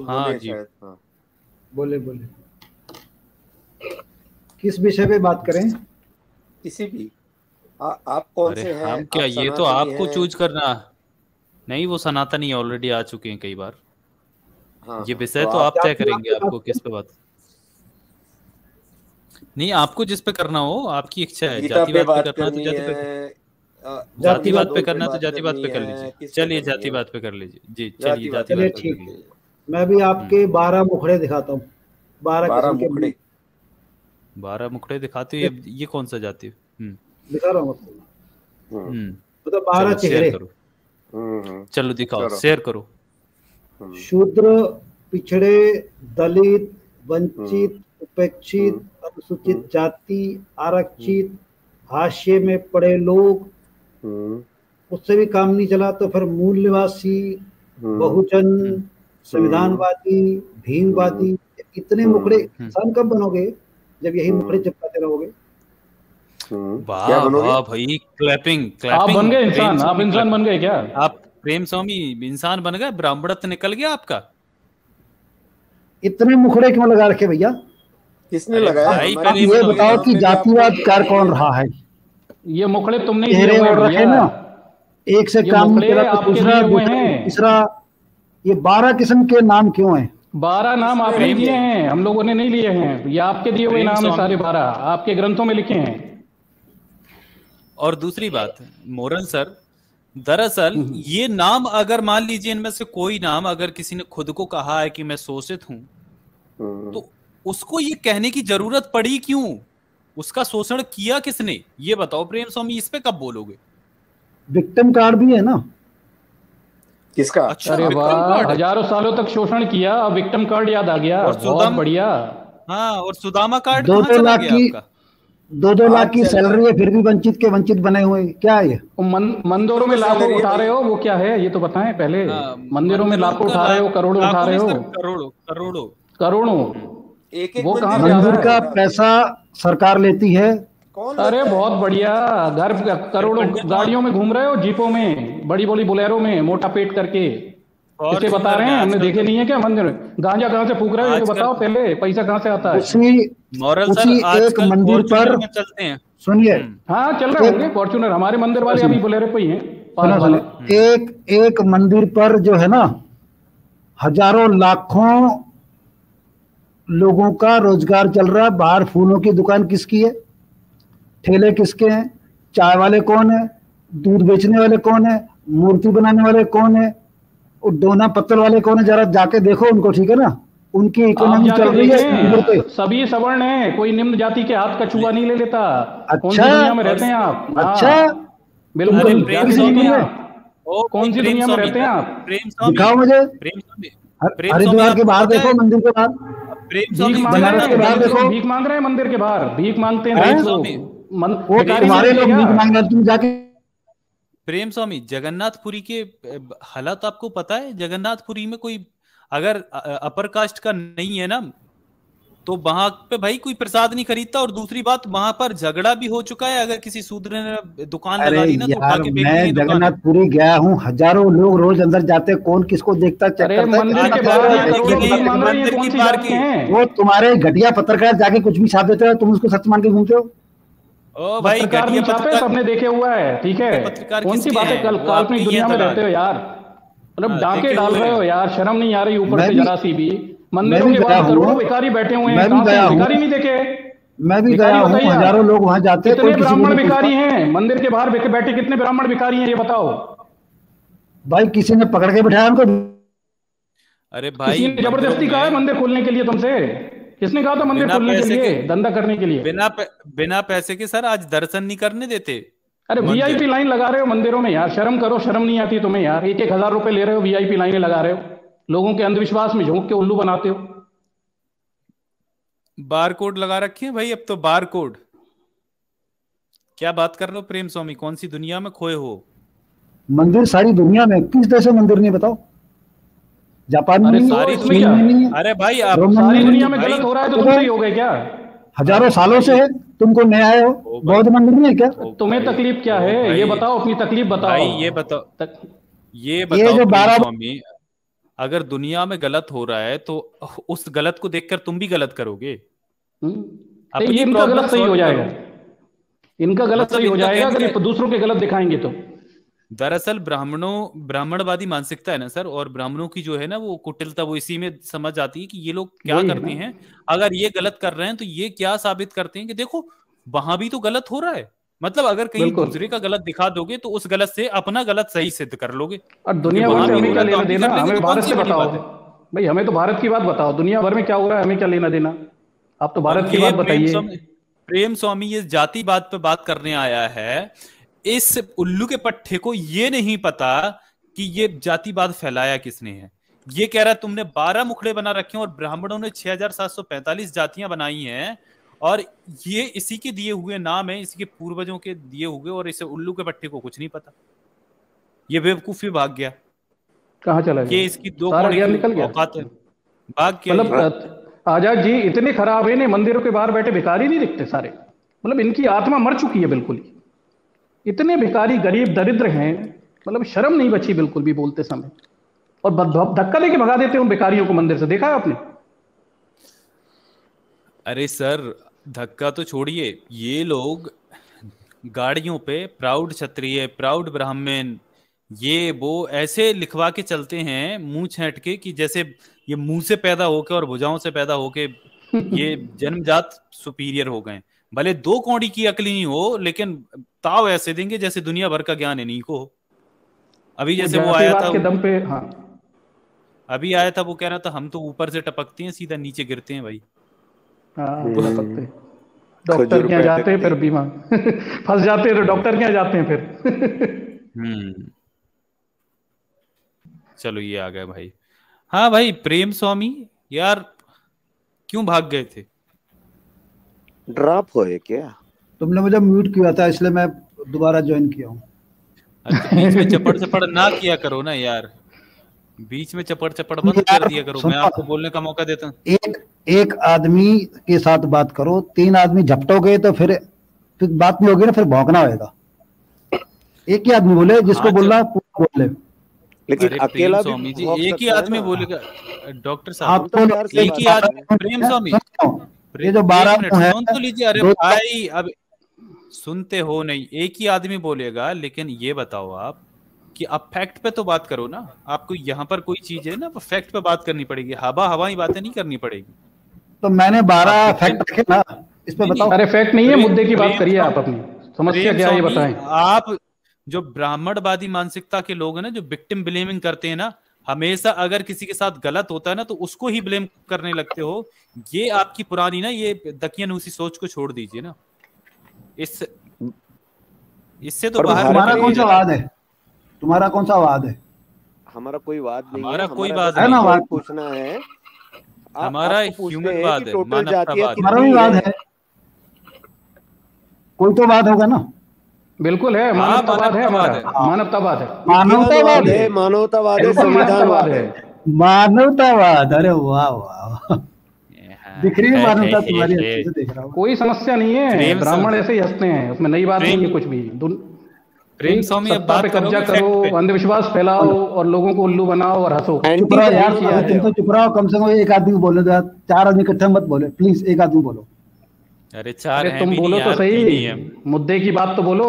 हाँ बोले जी, शायद। हाँ बोले बोले, किस विषय पे बात करें? किसी भी आप कौन अरे से हैं? हम क्या, आप ये तो सनातनी आपको हैं? चूज करना। नहीं, वो सनातनी ऑलरेडी आ चुके हैं कई बार। हाँ ये हाँ, विषय तो तो आप आप तय जातिवाद करेंगे पे आपको बात किस करें? पे बात। नहीं, आपको जिस पे करना हो, आपकी इच्छा है। गीता पे जातिवाद पे बात करना है तो करनी जाति पे, है, जातिवाद पे धर्मवाद पे करना है तो बात जातिवाद करनी पे कर है, लीजिए। किस पे चलिए करनी है? जातिवाद पे कर लीजिए जी, चलिए जातिवाद पे चलिए जातिवाद पे कर कर ठीक है, लीजिए। लीजिए। मैं भी आपके 12 मुखड़े दिखाता हूँ, 12 12 किस्म के मुखड़े। 12 मुखड़े दिखाते हो, ये कौन सा जाति? दिखा रहा हूँ आपको, हम्म मतलब 12 चलो शेयर चेहरे। करो, चलो दिखाओ, चलो। शेयर करो। शूद्र, पिछड़े, दलित, हम्म वंचित, उपेक्षित, अनुसूचित हम्म जाति, आरक्षित, हाशिए में पड़े लोग, हम्म उससे भी काम नहीं चला तो फिर मूल निवासी, बहुजन, संविधानवादी, भीमवादी। इतने मुखड़े इंसान कब बनोगे जब यही मुखड़े चिपकाते रहोगे? क्या वाह बनोगे? वाह भाई, क्लैपिंग आप क्लैपिंग। बन गए प्रेम इंसान, आप स्वामी इंसान बन क्लैपिंग। गए क्या? आप प्रेम स्वामी इंसान बन गए, ब्राह्मणत्व निकल गया आपका। इतने मुखड़े क्यों लगा रखे भैया? किसने अरे लगाया? भाई हमारे अब पहले ये किसी के बताओ नाम कि पे भी आपको जातिवाद कार्य नहीं कौन लेना। रहा है? ये मुखड़े तुमने ही दिए चेहरे हुए हैं और रखे भैया, ना, एक से ये काम नहीं मुखड़े चला तो आपके दूसरा, दिए हुए दूसरा हैं। तीसरा। ये 12 किस्म के नाम क्यों हैं? 12 नाम किसने आपने प्रेम दिए दिए? हैं, हम लोगों ने नहीं लिए हैं। ये आपके दिए हुए प्रेम नाम है स्वामी। सारे 12, आपके ग्रंथों में लिखे हैं। और दूसरी बात, मोरल सर, दरअसल ये नाम अगर मान लीजिए इनमें से कोई नाम अगर किसी ने खुद को कहा है कि मैं शोषित हूं, तो उसको ये कहने की जरूरत पड़ी क्यों? उसका शोषण किया किसने? ये बताओ प्रेम स्वामी, इस पे कब बोलोगे? विक्टिम कार्ड भी है ना। किसका? अच्छा, अरे विक्टिम वाह, कार्ड। हजारों सालों तक शोषण किया, अब विक्टिम कार्ड याद आ गया, और बहुत बढ़िया। हाँ, और सुदामा कार्ड दो कहाँ दो चला लाख गया की आपका? 2-2 लाख आज की चल रहा सैलरी है। है, फिर भी वंचित के वंचित बने हुए हैं। क्या है ये? मंदिरों में तो लाखों सैलरी है उठा भाई। रहे हो, वो क्या है ये तो बताएं पहले। मंदिरों में लाखों का उठा रहे हो, करोड़ों उठा लाखों रहे नहीं हो, सर, करोड़ों करोड़ों। करोड़ों। एक वो कहाँ मंदिर से आ मंदिर रहा का है? उठाते हैं। पैसा सरकार लेती है। कौन अरे लेता है? बहुत बढ़िया, घर करोड़ों पंडित गाड़ियों में घूम रहे हो, जीपों में, बड़ी बड़ी बोलेरो में, मोटा पेट करके। इसे बता फॉर्च्यूनर रहे में हैं, हमने आजकल देखे तो, नहीं है क्या मंदिर? गांजा कहाँ से फूक रहे हो ये तो आजकल बताओ पहले, पैसा कहाँ से आता है? उसी मॉरल सर उसी एक आजकल मंदिर फॉर्च्यूनर पर, में चलते हैं। सुनिए, हाँ चल रहे एक होंगे फॉर्च्यूनर, हमारे मंदिर सुनो वाले सुनो अभी बोलेरो पे ही हैं, पास सुनो वाले। सुनो, एक एक मंदिर पर जो है ना, हजारों लाखों लोगों का रोजगार चल रहा है। बाहर फूलों की दुकान किसकी है? ठेले किसके हैं? चाय वाले कौन है? दूध बेचने वाले कौन है? मूर्ति बनाने वाले कौन है? और डोना पत्तल वाले कौन है? जरा जाके देखो उनको, ठीक है ना। उनकी आप इकोनॉमी जाके चल रही है मंदिर पे। देखें, सभी सवर्ण है, कोई निम्न जाति के हाथ का छुआ नहीं ले लेता। कौन सी अच्छा दुनिया में रहते हैं आप? अच्छा, हाँ बिल्कुल, तुमको प्रेम जाके किसी स्वामी, देखें मिले? आप, ओ कौन सी प्रेम दुनिया में स्वामी, रहते हैं आप? प्रेम स्वामी, दिखाओ मुझे। प्रेम स्वामी, प्रेम स्वामी, हरिद्वार के आपको बाहर पता देखो, है मंदिर के बाहर। प्रेम भीख स्वामी, मांग रहे बनारस के हैं, बाहर दलित देखो। लोग भीख मांग रहे हैं मंदिर के बाहर, भीख मांगते हैं हैं? दलित स्वामी, लोग, वो भिखारी नहीं तुम्हारे देखते लोग क्या? भीख मांग रहे, तुम जाके। प्रेम स्वामी, जगन्नाथपुरी के हालात आपको पता है? जगन्नाथपुरी में कोई अगर अपर कास्ट का नहीं है ना, तो वहां पे भाई कोई प्रसाद नहीं खरीदता। और दूसरी बात, वहां पर झगड़ा भी हो चुका है, अगर किसी शूद्र ने दुकान अरे लगा ली ना तो उठा यार, के फेंक मैं देंगे दुकान। जगन्नाथपुरी गया हूँ, हजारों लोग रोज अंदर जाते हैं, कौन किसको देखता चेक अरे करता है? मंदिर के किसका बाहर पैसा ये है, मंदिर करोड़ों की भीख मांग रहे हैं, ये मंदिर कौन की सी पार जाति की। के हैं? वो तुम्हारे घटिया पत्रकार जाके कुछ भी छाप देते हो, तुम उसको सच मान के घूमते हो। ओ भाई, पत्रकार घटिया नहीं छापे, पत्रकार, सबने देखे हुआ है, ठीक है। पत्रकार कौन सी किसके बातें हैं? वो आपके काल्पनिक ही हैं दुनिया में दलाल। रहते हो यार, मतलब हाँ, डांके टिके डाल हुए रहे हो हैं। यार, शर्म नहीं आ रही ऊपर मैं से भी जरा सी भी। मैं मंदिरों भी के गया बाहर करोड़ों हूँ, भिखारी बैठे हुए हैं, मैं भी कहाँ से गया हैं? हूँ, भिखारी नहीं देखे? मैं भी गया भिखारी हूँ। बताइए हजारों आप, लोग वहां जाते हैं, कोई कितने किसी को ब्राह्मण नहीं पूछता। भिखारी हैं मंदिर के बाहर बैठे? कितने ब्राह्मण भिखारी हैं ये बताओ? भाई किसी ने पकड़ के बिठाया उनको? अरे किसी भाई, ने मंदिरों जबरदस्ती कहा है में मंदिर खोलने के लिए तुमसे? किसने कहा था मंदिर बिना खोलने के पैसे लिए, के, धंधा करने के लिए? बिना पैसे के सर आज दर्शन नहीं करने देते अरे मंदिर। वीआईपी लाइन लगा रहे हो मंदिरों में यार, शर्म करो, शर्म नहीं आती तुम्हें यार? 1-1 हजार रुपए ले रहे हो, वीआईपी लाइनें लगा रहे हो, लोगों के अंधविश्वास में झोंक के उल्लू बनाते हो। बार कोड लगा रखे हैं भाई, अब तो बार कोड। क्या बात कर रहे हो प्रेम स्वामी, कौन सी दुनिया में खोए हो? मंदिर सारी दुनिया में, किस देश में मंदिर नहीं बताओ? जापान में अरे नहीं है, सारी इसमें चीन क्या? में नहीं है, अरे भाई आप रोम सारी में दुनिया नहीं में है। गलत हो रहा है तो तो तुम सही हो गए क्या? हजारों सालों से भाई, है, तुमको नए आए हो। ओ भाई, बौद्ध मंदिर नहीं है क्या? तुम्हें भाई, तकलीफ क्या है भाई, ये बताओ, अपनी तकलीफ बताओ। भाई ये बताओ, तक... ये ये बताओ जो प्रेम 12 स्वामी, अगर दुनिया में गलत हो रहा है तो उस गलत को देखकर तुम भी गलत करोगे। ये इनका गलत सही हो जाएगा, इनका गलत सही हो जाएगा अगर ये दूसरों के गलत दिखाएंगे तो। दरअसल ब्राह्मणवादी मानसिकता है ना सर, और ब्राह्मणों की जो है ना वो कुटिलता, वो इसी में समझ आती है कि ये लोग क्या करते हैं। अगर ये गलत कर रहे हैं तो ये क्या साबित करते हैं कि देखो वहां भी तो गलत हो रहा है। मतलब अगर कहीं दूसरे का गलत दिखा दोगे तो उस गलत से अपना गलत सही सिद्ध कर लोगे। और दुनिया भर में हमें क्या लेना देना, हमें भारत से बताओ भाई, हमें तो भारत की बात बताओ, दुनिया भर में क्या हो रहा है हमें क्या लेना देना, आप तो भारत की बात बताइए। प्रेम स्वामी ये जातिवाद पे बात करने आया है, इस उल्लू के पट्टे को ये नहीं पता कि ये जातिवाद फैलाया किसने है। ये कह रहा है तुमने 12 मुखड़े बना रखे हैं और ब्राह्मणों ने 6745 जातियां बनाई हैं, और ये इसी के दिए हुए नाम है, इसी के पूर्वजों के दिए हुए, और इसे उल्लू के पट्टे को कुछ नहीं पता। ये बेवकूफी भाग गया, कहाँ चला गया? ये इसकी दो निकल गया, भाग गया। मतलब आजाद जी इतने खराब है, मंदिरों के बाहर बैठे भिखारी नहीं दिखते सारे, मतलब इनकी आत्मा मर चुकी है बिल्कुल ही। इतने भिखारी गरीब दरिद्र हैं, मतलब शर्म नहीं बची बिल्कुल भी बोलते समय, और धक्का देके भगा देते हैं भिखारियों को मंदिर से, देखा है आपने? अरे सर धक्का तो छोड़िए, ये लोग गाड़ियों पे प्राउड क्षत्रिय, प्राउड ब्राह्मण, ये वो ऐसे लिखवा के चलते हैं मुंह छेंट के कि जैसे ये मुंह से पैदा होके और भुजाओं से पैदा होके ये जन्मजात सुपीरियर हो गए। भले 2 कौड़ी की अकल नहीं हो, लेकिन ताव ऐसे देंगे जैसे दुनिया भर का ज्ञान इन्हीं को हो। अभी जैसे वो आया था के दम पे, हाँ अभी आया था, वो कह रहा था हम तो ऊपर से टपकते हैं सीधा नीचे गिरते हैं भाई। डॉक्टर क्या जाते हैं फिर बीमा फंस जाते हैं तो डॉक्टर क्या जाते हैं फिर। चलो ये आ गए भाई। हाँ भाई प्रेम स्वामी यार क्यों भाग गए थे? ड्रॉप होए क्या? तुमने मुझे म्यूट किया था इसलिए मैं दोबारा ज्वाइन किया हूँ। बीच में चपड़ चपड़ ना किया करो ना यार, बीच में चपड़ चपड़ बंद कर दिया करो, मैं आपको बोलने का मौका देता हूँ। एक आदमी के साथ बात करो, 3 आदमी झपटोगे तो फिर बात नहीं होगी ना, फिर भौंकना होगा। एक ही आदमी बोले, जिसको बोलना बोले, लेकिन अकेला स्वामी जी एक ही आदमी बोलेगा। डॉक्टर साहब एक ही आदमी, प्रेम स्वामी ये जो 12 है सुन तो लीजिए। अरे भाई अब सुनते हो नहीं, एक ही आदमी बोलेगा, लेकिन ये बताओ आप कि अब फैक्ट पे तो बात करो ना। आपको यहाँ पर कोई चीज है ना, फैक्ट पे बात करनी पड़ेगी, हवा बातें नहीं करनी पड़ेगी। तो मैंने 12 फैक्ट रखे ना, इस पे बताओ। अरे फैक्ट नहीं है, मुद्दे की बात करिए आप, अपनी समस्या क्या है ये बताएं। आप जो ब्राह्मणवादी मानसिकता के लोग हैं ना, जो विक्टिम ब्लेमिंग करते हैं ना, हमेशा अगर किसी के साथ गलत होता है ना तो उसको ही ब्लेम करने लगते हो। ये आपकी पुरानी ना ये दकियानूसी सोच को छोड़ दीजिए ना, इससे तो बाहर। तुम्हारा कौन सा वाद है? तुम्हारा कौन सा वाद है? हमारा कोई वाद नहीं है, हमारा कोई वाद है ना, वाद पूछना है। हमारा ह्यूमन वाद है, मानवतावाद। हमारा भी वाद है, कोई तो वाद होगा ना। बिल्कुल है, मानवतावाद है हमारा, मानवतावाद है, मानवतावाद है, मानवतावाद है, संविधानवाद है, मानवतावाद। अरे वाह वाह, दिख रही है मानवता तुम्हारी, अच्छे से देख रहा हूँ। कोई समस्या नहीं है, ब्राह्मण ऐसे ही हंसते हैं, उसमें नई बात नहीं है कुछ भी। प्रेम स्वामी अब बात पे कब्जा करो, अंधविश्वास फैलाओ और लोगों को उल्लू बनाओ और हंसो। चुप रहो यार, तुम तो चुप रहो, कम से कम एक आदमी बोले, 4 आदमी इकट्ठे मत बोले प्लीज, एक आदमी बोलो। अरे 4 तुम बोलो तो सही, मुद्दे की बात तो बोलो।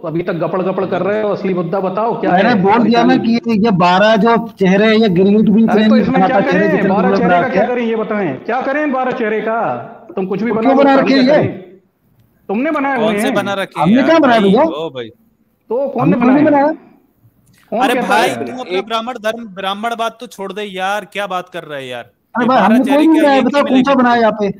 अभी तक गपड़ गपड़ कर रहे हो, असली मुद्दा बताओ क्या है। मैंने बोल दिया ना कि ये 12 जो चेहरे हैं, ये गिरगिट भी तो इसमें क्या करें, 12 चेहरे का क्या करें ये बताएं, क्या करें 12 चेहरे का? तुम कुछ भी बना रखे, तुमने बनाया? कौन से बना रखे? हमने क्या बनाया भैया? तो कौन ने बनाया? अरे भाई तू अपना ब्राह्मण धर्म ब्राह्मणवाद तो छोड़ दे यार, क्या बात कर रहे हैं यार? अरे भाई हमने कोई नहीं बनाया, बताओ कौन सा बनाया यहाँ पे?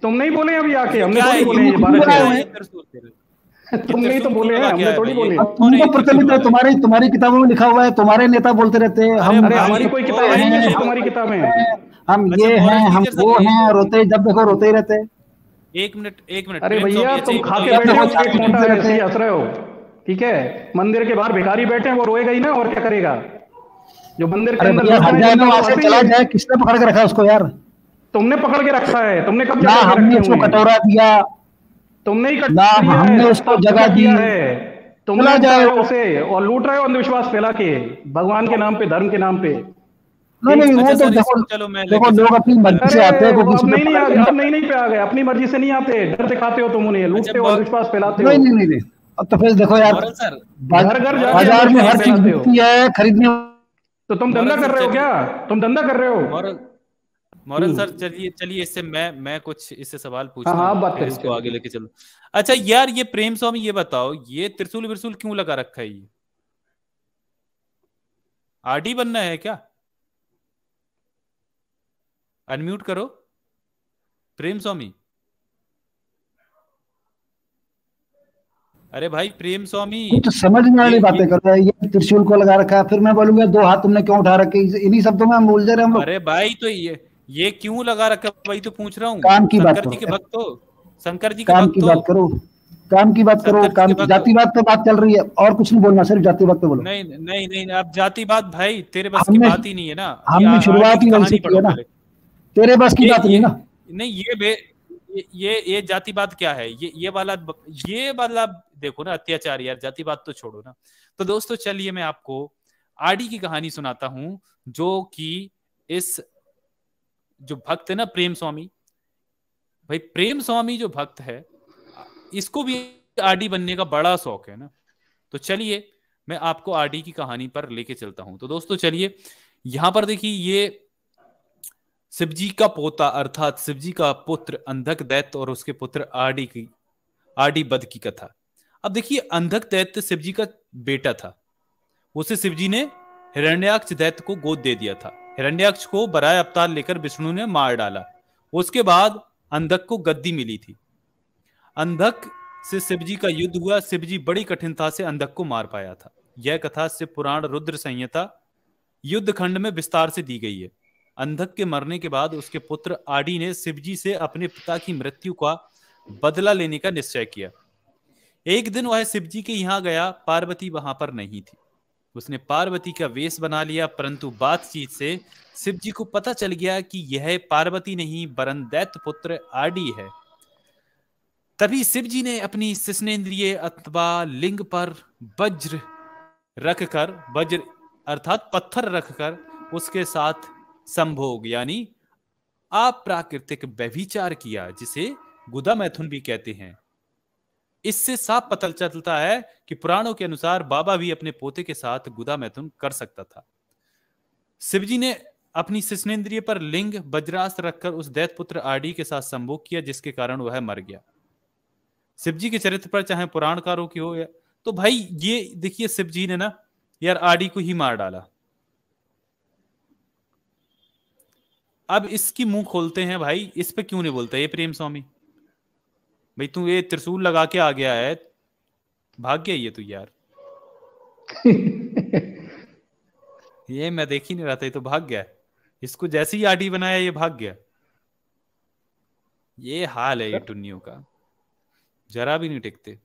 तुम नहीं बोले अभी आके, हमने थोड़ी बोले ये 12 चेहरे। तुमने ही तो बोले हैं, हमने थोड़ी बोले। तुम तो प्रचलित है, तुम्हारी किताबों में लिखा हुआ है, तुम्हारे नेता बोलते रहते हैं अरे हमारी कोई किताब है? तुम्हारी किताब है, हम ये हैं, हम वो हैं, रोते जब देखो रोते ही रहते हैं। एक मिनट। अरे भैया तुम खा के बैठे हो, पेट मोटा है, ऐसे ही हंस रहे हो, ठीक है? मंदिर के बाहर भिखारी बैठे हैं, वो रोएगा ही ना, और क्या करेगा? जो मंदिर के अंदर चला जाए, किसने पकड़ के रखा उसको यार? तुमने पकड़ के रखा है, तुमने कब हमने उसको कटोरा दिया, तुमने ही हमने उसको जगह दी है, तुम चला लूट जाए रहे हो उसे और लूट रहे हो अंधविश्वास फैला के, भगवान के नाम पे, धर्म के नाम पे। नहीं वो अच्छा तो सर, देखो, चलो मैं देखो लेके लोग अपनी मर्जी से आते हैं, अरे कोई वो किसी अब पे नहीं नहीं आ गए, पकड़ अब नहीं नहीं पे आ गए, अपनी मर्जी से नहीं आते, डर दिखाते हो तुम उन्हें, लूटते हो, अच्छा, अंधविश्वास फैलाते नहीं हो, नहीं नहीं नहीं। अब तो फिर देखो यार, मोरल सर, घर घर जाके बाजार में अंधविश्वास हर चीज फैलाते हो। बिकती है, खरीदने। तो तुम धंधा मोरल कर सर रहे हो चलिए, क्या? तुम धंधा कर रहे हो? मोरल मोरल सर चलिए चलिए, इससे मैं कुछ इससे सवाल हाँ पूछता हाँ, आप हूँ, बात फिर करिए, इसको चलिए आगे चलिए। लेके चलो। अच्छा यार, ये प्रेम स्वामी, ये बताओ, ये त्रिशूल विरसूल क्यों लगा रखा है? ये आरडी बनना है क्या? अनम्यूट करो प्रेम स्वामी। अरे भाई प्रेम स्वामी, कुछ समझ में वाली बातें ये कर रहा है, ये त्रिशूल को लगा रखा है, फिर मैं बोलूंगा दो हाथ तुमने क्यों उठा रखे, इन्हीं शब्दों में हम बोल दे रहे हैं हम लोग। अरे भाई तो ये क्यों लगा रखा है, वही तो पूछ रहा हूँ। काम की बात शंकर जी करो, के भक्त हो, शंकर जी के काम भक्त की हो, बात करो, काम की बात करो, शंकर जी के काम की भक्त हो। जातिवाद पे बात चल रही है, और कुछ नहीं बोलना, सिर्फ जातिवाद पे बोलो। नहीं नहीं नहीं, अब जातिवाद भाई तेरे बस की हमने बात ही नहीं है ना। ये हमने आरडी शुरुआत की ही वही से कहानी की पढ़ो है ना, पहले। तेरे बस की बात नहीं ये ना। नहीं, ये जातिवाद क्या है? ये वाला देखो ना, अत्याचार यार, जातिवाद तो छोड़ो ना। तो दोस्तों चलिए, मैं आपको आरडी की कहानी सुनाता हूं, जो कि इस जो भक्त है ना प्रेम स्वामी, भाई प्रेम स्वामी जो भक्त है, इसको भी आरडी बनने का बड़ा शौक है ना। तो चलिए मैं आपको आरडी की कहानी पर लेके चलता हूं। तो दोस्तों चलिए, यहां पर देखिए, ये शिवजी का पोता अर्थात शिवजी का पुत्र अंधक दैत्य और उसके पुत्र आरडी बद की कथा। अब देखिए, अंधक दैत्य शिवजी का बेटा था, उसे शिवजी ने हिरण्याक्ष दैत्य को गोद दे दिया था। हिरण्याक्ष को बराह अवतार लेकर विष्णु ने मार डाला। उसके बाद अंधक को गद्दी मिली थी। अंधक से शिवजी का युद्ध हुआ। शिवजी बड़ी कठिनता से अंधक को मार पाया था। यह कथा शिव पुराण रुद्र संहिता युद्ध खंड में विस्तार से दी गई है। अंधक के मरने के बाद उसके पुत्र आरडी ने शिवजी से अपने पिता की मृत्यु का बदला लेने का निश्चय किया। एक दिन वह शिवजी के यहाँ गया, पार्वती वहां पर नहीं थी। उसने पार्वती का वेश बना लिया, परंतु बातचीत से शिवजी को पता चल गया कि यह पार्वती नहीं वरन दैत्य पुत्र आरडी है। तभी शिवजी ने अपनी शिश्नेन्द्रिय अथवा लिंग पर वज्र रखकर, वज्र अर्थात पत्थर रखकर उसके साथ संभोग यानी अप्राकृतिक व्यभिचार किया, जिसे गुदा मैथुन भी कहते हैं। इससे साफ पता चलता है कि पुराणों के अनुसार बाबा भी अपने पोते के साथ गुदा मैथुन कर सकता था। शिवजी ने अपनी शिश्नेन्द्रिय पर लिंग वज्रास्त्र रखकर उस दैत्य पुत्र आरडी के साथ संभोग किया, जिसके कारण वह मर गया। शिवजी के चरित्र पर चाहे पुराणकारों की हो या, तो भाई ये देखिए, शिवजी ने ना यार आरडी को ही मार डाला। अब इसकी मुंह खोलते हैं भाई, इस पे क्यों नहीं बोलता ये प्रेम स्वामी? भाई तू ये त्रिशूल लगा के आ गया है, भाग गया ये तू यार। ये मैं देख ही नहीं रहा था, ये तो भाग गया। इसको जैसे ही आरडी बनाया ये भाग गया। ये हाल है ये टुन्नियों का, जरा भी नहीं टिकते।